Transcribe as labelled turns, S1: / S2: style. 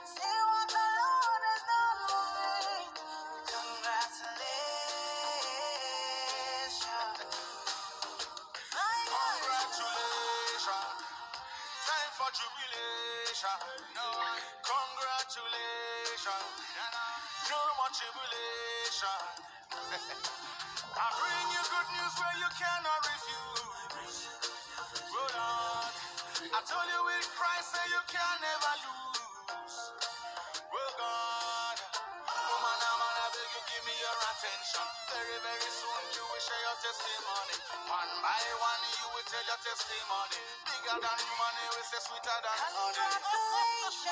S1: See what the Lord has done for me. Congratulations.
S2: Congratulations. Time for jubilation. No, congratulations. No more tribulation. I bring you good news where you cannot refuse. Hold on. I told you with Christ that you can never lose. Well, God. Woman, I beg you give me your attention. Very, very soon you will share your testimony. One by one you will tell your testimony. Bigger than money, we say sweeter than honey.